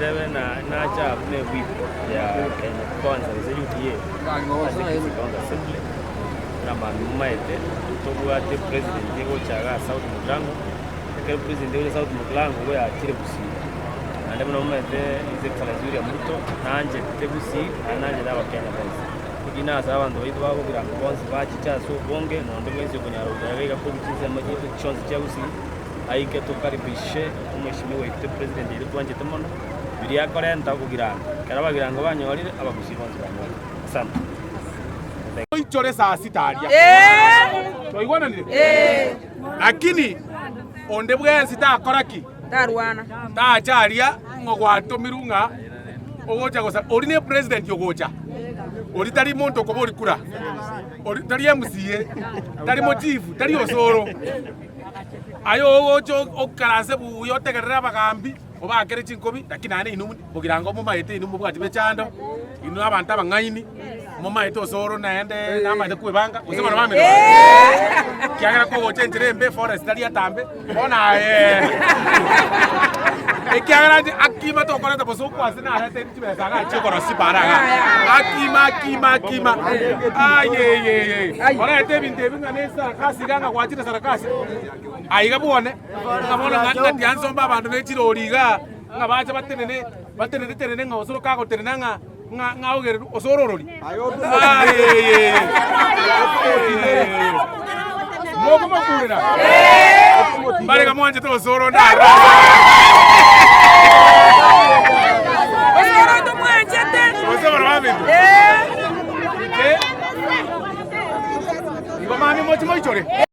Dewe na acha ne whip ya Kenya Kwanza za UDA kwanza simple na manumaite tobwate president ngo chaga South Mugirango ke president wa South Mugirango we akire busi ande mno maite ize kalazuri ya mto nanje tebusi ananje na Kenya Kwanza kugina za abantu baitwa babo birango bonse bachicha so bonge no ndo mwezi kunyaro yaga ko bikiza majitu chonzi cha busi aike tukaribishe umeshimiwa ite president ile twanje temono biria korenta kugira karabagira ngo banyorire abagusi bonse banyorire sana ichore saa sita aria toigwana nire lakini onde bwensi takoraki tarwana tacharia ngogwatumirunga ogocha gosa orine president yogocha ori tari muntu ko bori kura ori tari MCA tari mochifu tari osoro ayo ogocho okaranse bu yotegerera bagambi obakere chinkobi lakini ane inu bugirango mu maite inu bwati becando inu abantu abangaini mu maite osoro naende namaite kwebanga usema na mami kiagera ko gochentire mbe forest tari atambe ona kiagera akima to koreta boso kwase na arete tibesa ga chikoro siparaga akima aye ora te binte binga nesa kasi ganga kwachira sarakasi aiga buone ngabona ngati ansomba abantu bechiroriga ngabacha batenene ngosoro kago tenenanga ngaogere osororori aye mogo makurira mbale kamwanje to osoro na osoro to mwanje te osoro mami igo mami mochi moichore